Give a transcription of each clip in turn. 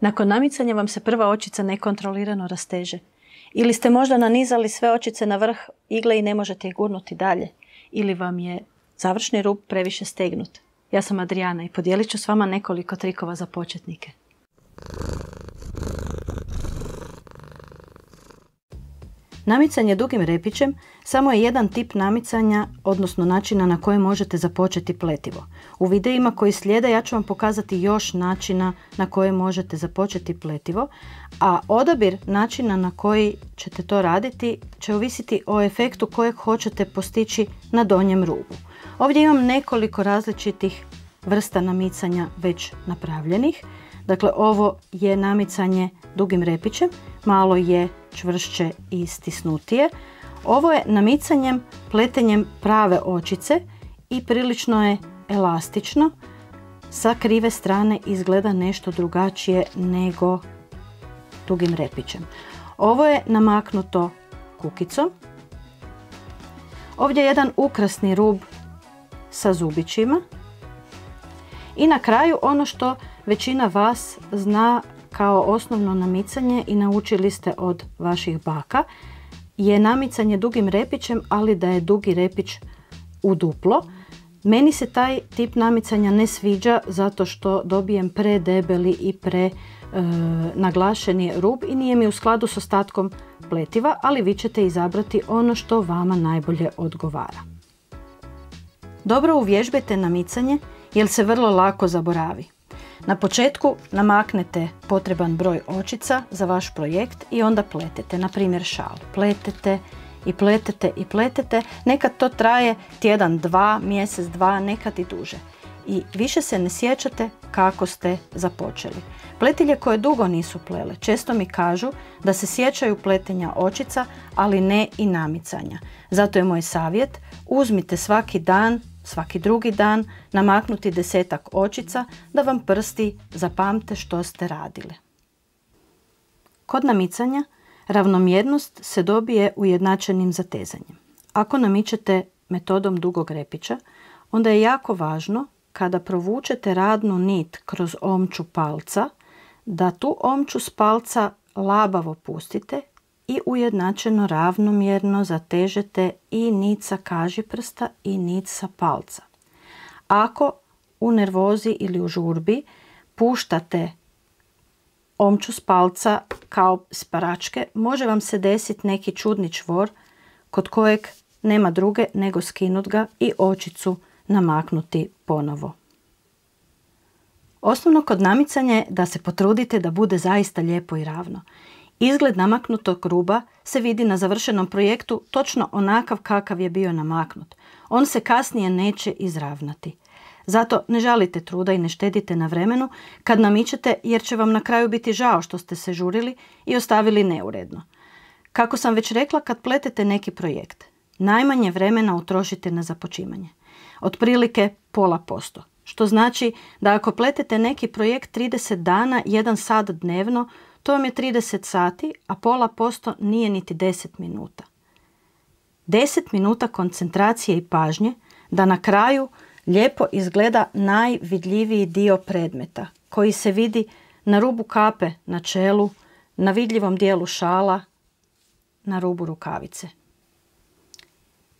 Nakon namicanja vam se prva očica nekontrolirano rasteže. Ili ste možda nanizali sve očice na vrh igle i ne možete ih gurnuti dalje. Ili vam je završni rub previše stegnut. Ja sam Adriana i podijelit ću s vama nekoliko trikova za početnike. Namicanje dugim repićem samo je jedan tip namicanja, odnosno načina na koji možete započeti pletivo. U videima koji slijede ja ću vam pokazati još načina na koje možete započeti pletivo, a odabir načina na koji ćete to raditi će ovisiti o efektu kojeg hoćete postići na donjem rubu. Ovdje imam nekoliko različitih vrsta namicanja već napravljenih. Dakle, ovo je namicanje dugim repićem, malo je čvršće i stisnutije. Ovo je namicanjem pletenjem prave očice i prilično je elastično. Sa krive strane izgleda nešto drugačije nego dugim repićem. Ovo je namaknuto kukicom. Ovdje je jedan ukrasni rub sa zubićima. I na kraju ono što većina vas zna kao osnovno namicanje i naučili ste od vaših baka je namicanje dugim repićem, ali da je dugi repić u duplo. Meni se taj tip namicanja ne sviđa zato što dobijem predebeli i naglašeni rub i nije mi u skladu s ostatkom pletiva, ali vi ćete izabrati ono što vama najbolje odgovara. Dobro uvježbajte namicanje jer se vrlo lako zaboravi. Na početku namaknete potreban broj očica za vaš projekt i onda pletete, na primjer šal. Pletete i pletete i pletete, nekad to traje tjedan, dva, mjesec, dva, nekad i duže. I više se ne sjećate kako ste započeli. Pletilje koje dugo nisu plele često mi kažu da se sjećaju pletenja očica, ali ne i namicanja. Zato je moj savjet, uzmite svaki dan, svaki drugi dan namaknuti 10-ak očica da vam prsti zapamte što ste radili. Kod namicanja ravnomjernost se dobije ujednačenim zatezanjem. Ako namičete metodom dugog repića, onda je jako važno kada provučete radnu nit kroz omču palca, da tu omču s palca labavo pustite i ujednačeno ravnomjerno zatežete i nit sa kažiprsta i nit sa palca. Ako u nervozi ili u žurbi puštate omču s palca kao sparačke, može vam se desiti neki čudni čvor kod kojeg nema druge nego skinut ga i očicu namaknuti ponovo. Osnovno kod namicanja je da se potrudite da bude zaista lijepo i ravno. Izgled namaknutog ruba se vidi na završenom projektu točno onakav kakav je bio namaknut. On se kasnije neće izravnati. Zato ne žalite truda i ne štedite na vremenu kad namičete jer će vam na kraju biti žao što ste se žurili i ostavili neuredno. Kako sam već rekla, kad pletete neki projekt, najmanje vremena utrošite na započimanje. Otprilike 0,5%. Što znači da ako pletete neki projekt 30 dana, 1 sat dnevno, to vam je 30 sati, a 0,5% nije niti 10 minuta. 10 minuta koncentracije i pažnje da na kraju lijepo izgleda najvidljiviji dio predmeta koji se vidi na rubu kape na čelu, na vidljivom dijelu šala, na rubu rukavice.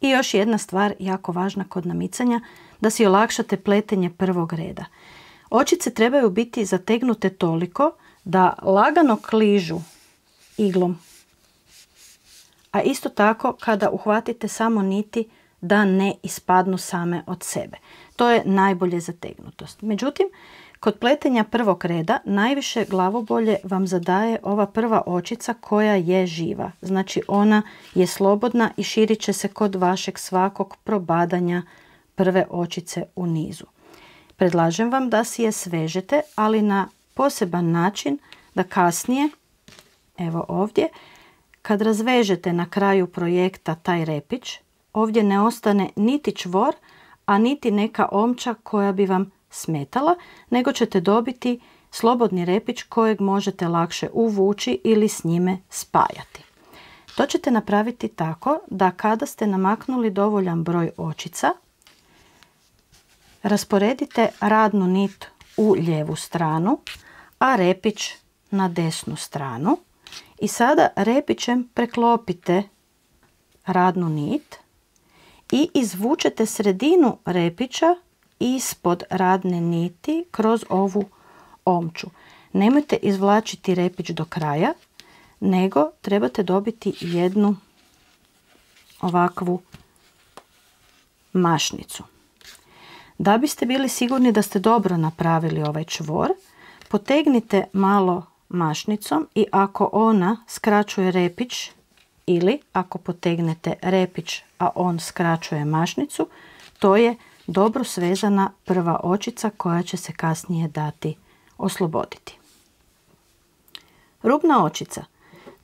I još jedna stvar jako važna kod namicanja, da si olakšate pletenje prvog reda. Očice trebaju biti zategnute toliko da lagano kližu iglom, a isto tako kada uhvatite samo niti da ne ispadnu same od sebe. To je najbolje zategnutost. Međutim, kod pletenja prvog reda najviše glavobolje vam zadaje ova prva očica koja je živa. Znači ona je slobodna i širit će se kod vašeg svakog probadanja prve očice u nizu. Predlažem vam da si je svežete, ali na poseban način da kasnije, evo ovdje, kad razvežete na kraju projekta taj repić, ovdje ne ostane niti čvor, a niti neka omča koja bi vam smetala, nego ćete dobiti slobodni repić kojeg možete lakše uvući ili s njime spajati. To ćete napraviti tako da kada ste namaknuli dovoljan broj očica, rasporedite radnu nit u lijevu stranu, a repić na desnu stranu i sada repićem preklopite radnu nit i izvučete sredinu repića ispod radne niti kroz ovu omču. Nemojte izvlačiti repić do kraja, nego trebate dobiti jednu ovakvu mašnicu. Da biste bili sigurni da ste dobro napravili ovaj čvor, potegnite malo mašnicom i ako ona skraćuje repić ili ako potegnete repić, a on skraćuje mašnicu, to je dobro svezana prva očica koja će se kasnije dati osloboditi. Rubna očica.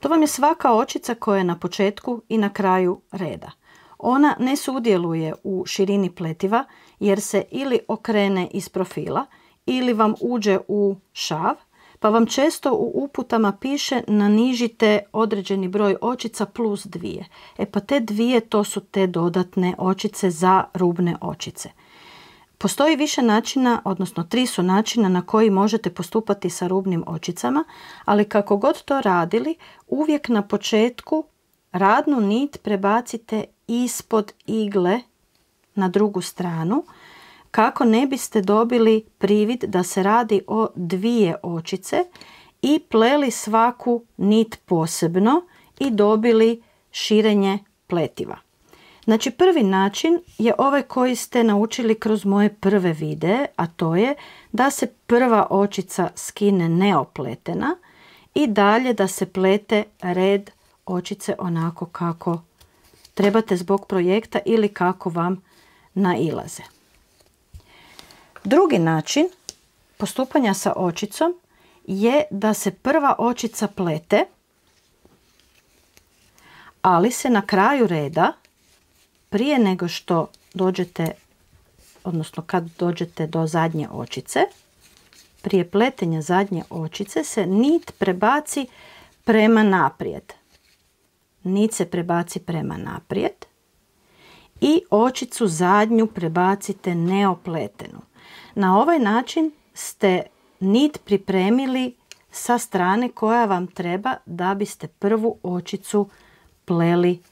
To vam je svaka očica koja je na početku i na kraju reda. Ona ne sudjeluje u širini pletiva jer se ili okrene iz profila ili vam uđe u šav, pa vam često u uputama piše nanižite određeni broj očica plus 2. Pa te 2 to su te dodatne očice za rubne očice. Postoji više načina, odnosno 3 su načina na koji možete postupati sa rubnim očicama, ali kako god to radili, uvijek na početku radnu nit prebacite ispod igle na drugu stranu, kako ne biste dobili privid da se radi o 2 očice i pleli svaku nit posebno i dobili širenje pletiva. Znači prvi način je ovaj koji ste naučili kroz moje prve videe, a to je da se prva očica skine neopletena i dalje da se plete red očice onako kako trebate zbog projekta ili kako vam nailaze. Drugi način postupanja sa očicom je da se prva očica plete, ali se na kraju reda, prije nego što dođete, odnosno kad dođete do zadnje očice, prije pletenja zadnje očice se nit prebaci prema naprijed. Nit se prebaci prema naprijed i očicu zadnju prebacite neopletenu. Na ovaj način ste nit pripremili sa strane koja vam treba da biste prvu očicu pleli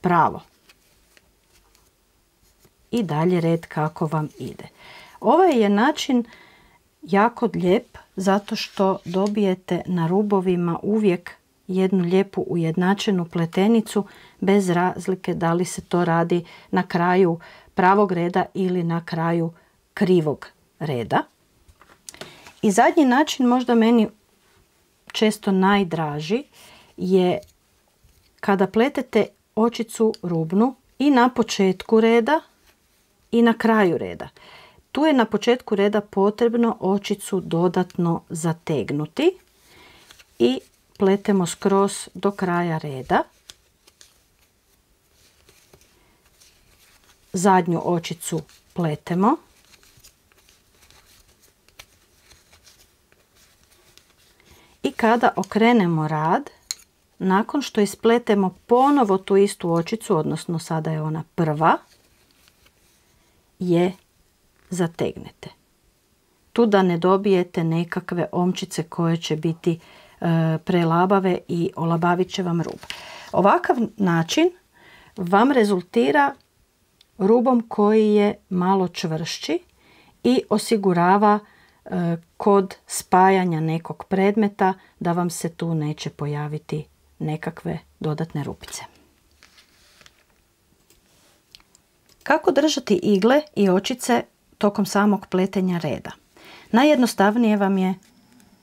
pravo. I dalje red kako vam ide. Ovaj je način jako lijep zato što dobijete na rubovima uvijek jednu lijepu ujednačenu pletenicu bez razlike da li se to radi na kraju pravog reda ili na kraju krivog reda. I zadnji način, možda meni često najdraži, je kada pletete očicu rubnu i na početku reda i na kraju reda. Tu je na početku reda potrebno očicu dodatno zategnuti i pletemo skroz do kraja reda. Zadnju očicu pletemo. I kada okrenemo rad, nakon što ispletemo ponovo tu istu očicu, odnosno sada je ona prva, je zategnete. Tu da ne dobijete nekakve omčice koje će biti prelabave i olabavit će vam rub. Ovakav način vam rezultira rubom koji je malo čvršći i osigurava kod spajanja nekog predmeta da vam se tu neće pojaviti nekakve dodatne rupice. Kako držati igle i očice tokom samog pletenja reda? Najjednostavnije vam je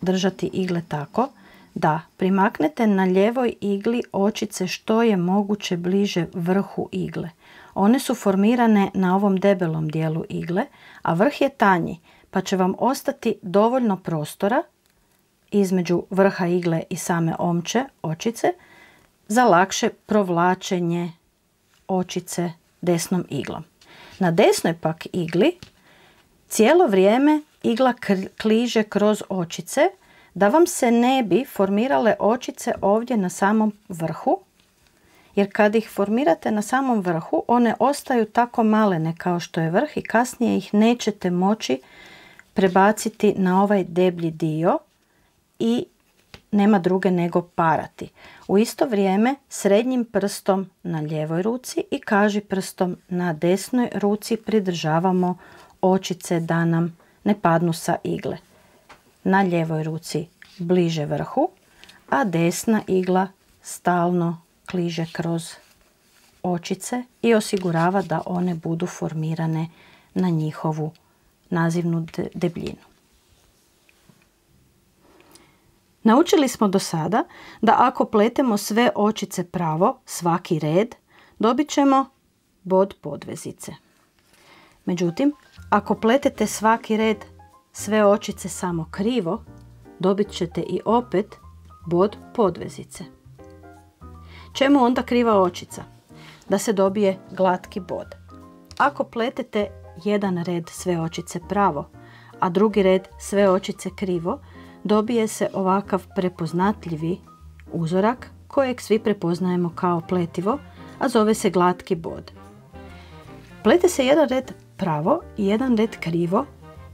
držati igle tako da primaknete na ljevoj igli očice što je moguće bliže vrhu igle. One su formirane na ovom debelom dijelu igle, a vrh je tanji, pa će vam ostati dovoljno prostora između vrha igle i same omče očice za lakše provlačenje očice desnom iglom. Na desnoj pak igli cijelo vrijeme igla kliže kroz očice da vam se ne bi formirale očice ovdje na samom vrhu, jer kad ih formirate na samom vrhu, one ostaju tako malene kao što je vrh i kasnije ih nećete moći prebaciti na ovaj deblji dio i nema druge nego parati. U isto vrijeme srednjim prstom na lijevoj ruci i kaži prstom na desnoj ruci pridržavamo očice da nam ne padnu sa igle. Na lijevoj ruci bliže vrhu, a desna igla stalno kliže kroz očice i osigurava da one budu formirane na njihovu nazivnu debljinu. Naučili smo do sada da ako pletemo sve očice pravo, svaki red, dobit ćemo bod podvezice. Međutim, ako pletete svaki red sve očice samo krivo, dobit ćete i opet bod podvezice. Čemu onda kriva očica? Da se dobije glatki bod. Ako pletete jedan red sve očice pravo, a drugi red sve očice krivo, dobije se ovakav prepoznatljivi uzorak kojeg svi prepoznajemo kao pletivo, a zove se glatki bod. Plete se jedan red pravo i jedan red krivo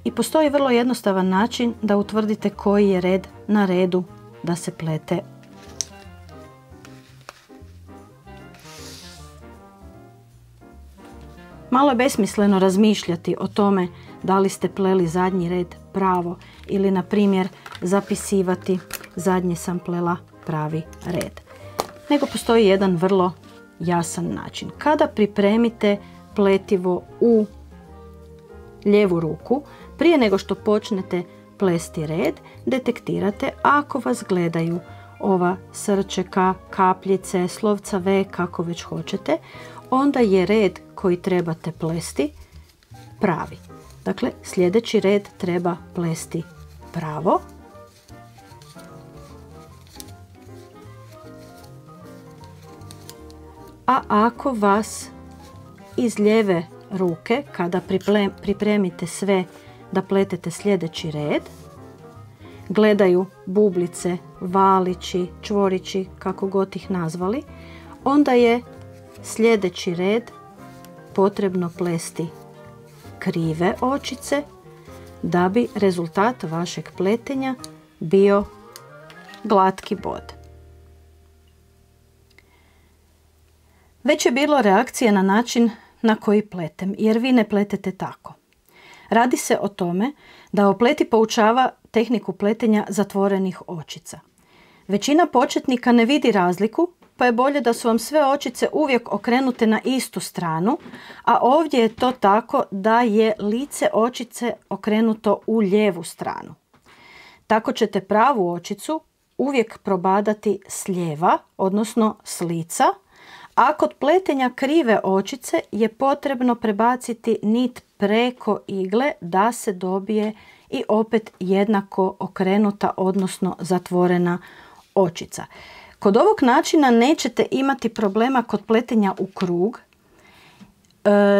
i postoji vrlo jednostavan način da utvrdite koji je red na redu da se plete. Malo je besmisleno razmišljati o tome da li ste pleli zadnji red pravo ili, na primjer, zapisivati zadnje sam plela pravi red. Nego postoji jedan vrlo jasan način. Kada pripremite pletivo u lijevu ruku, prije nego što počnete plesti red, detektirate ako vas gledaju ova srčeka, kapljice, slovca V, kako već hoćete, onda je red koji trebate plesti pravi. Dakle, sljedeći red treba plesti pravo. A ako vas iz lijeve ruke, kada pripremite sve da pletete sljedeći red, gledaju bublice, valići, čvorići, kako god ih nazvali, onda je sljedeći red potrebno plesti krive očice da bi rezultat vašeg pletenja bio glatki bod. Već je bilo reakcije na način na koji pletem, jer vi ne pletete tako. Radi se o tome da opleti poučava tehniku pletenja zatvorenih očica. Većina početnika ne vidi razliku, pa je bolje da su vam sve očice uvijek okrenute na istu stranu, a ovdje je to tako da je lice očice okrenuto u lijevu stranu. Tako ćete pravu očicu uvijek probadati s lijeva, odnosno s lica, a kod pletenja krive očice je potrebno prebaciti nit preko igle da se dobije i opet jednako okrenuta, odnosno zatvorena očica. Kod ovog načina nećete imati problema kod pletenja u krug,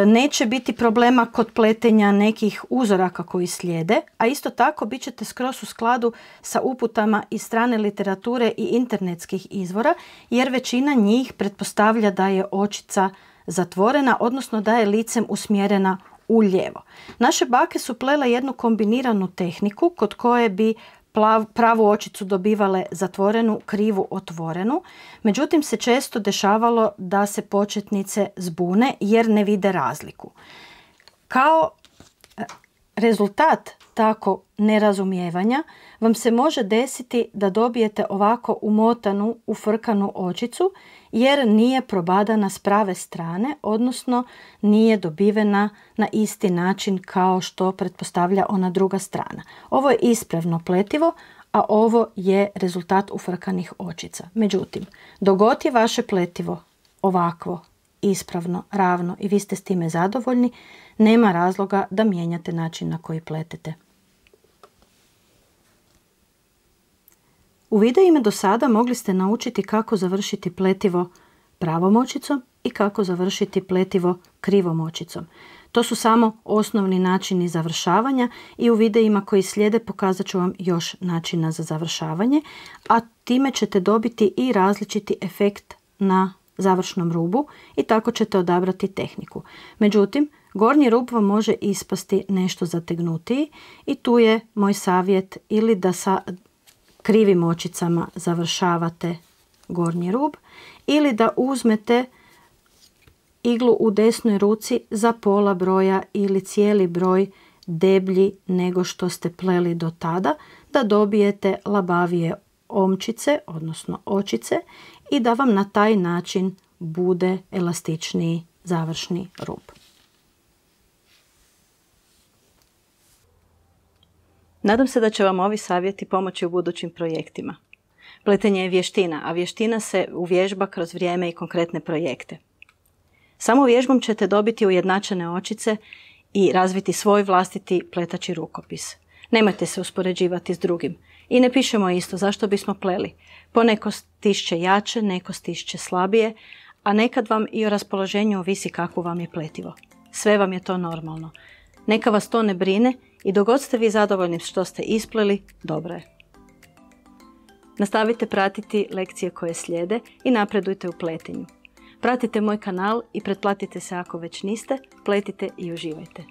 neće biti problema kod pletenja nekih uzoraka koji slijede, a isto tako bit ćete skroz u skladu sa uputama iz strane literature i internetskih izvora, jer većina njih pretpostavlja da je očica zatvorena, odnosno da je licem usmjerena u lijevo. Naše bake su plele jednu kombiniranu tehniku kod koje bi pravu očicu dobivale zatvorenu, krivu otvorenu. Međutim, se često dešavalo da se početnice zbune jer ne vide razliku. Kao rezultat tako nerazumijevanja vam se može desiti da dobijete ovako umotanu, ufrkanu očicu jer nije probadana s prave strane, odnosno nije dobivena na isti način kao što pretpostavlja ona druga strana. Ovo je ispravno pletivo, a ovo je rezultat ufrkanih očica. Međutim, dok god je vaše pletivo ovakvo, ispravno, ravno i vi ste s time zadovoljni, nema razloga da mijenjate način na koji pletete. U videima do sada mogli ste naučiti kako završiti pletivo pravom očicom i kako završiti pletivo krivom očicom. To su samo osnovni načini završavanja i u videima koji slijede pokazat ću vam još načina za završavanje, a time ćete dobiti i različiti efekt na završnom rubu i tako ćete odabrati tehniku. Međutim, gornji rub vam može ispasti nešto zategnutiji i tu je moj savjet ili da krivim očicama završavate gornji rub, ili da uzmete iglu u desnoj ruci za pola broja ili cijeli broj deblji nego što ste pleli do tada, da dobijete labavije omčice, odnosno očice, i da vam na taj način bude elastičniji završni rub. Nadam se da će vam ovi savjeti pomoći u budućim projektima. Pletenje je vještina, a vještina se uvježba kroz vrijeme i konkretne projekte. Samo vježbom ćete dobiti ujednačene očice i razviti svoj vlastiti pletači rukopis. Nemojte se uspoređivati s drugim. I ne pišemo isto, zašto bismo pleli. Poneko stišće jače, neko stišće slabije, a nekad vam i o raspoloženju ovisi kako vam je pletivo. Sve vam je to normalno. Neka vas to ne brine i dok god ste vi zadovoljni što ste ispleli, dobro je. Nastavite pratiti lekcije koje slijede i napredujte u pletenju. Pratite moj kanal i pretplatite se ako već niste, pletite i uživajte.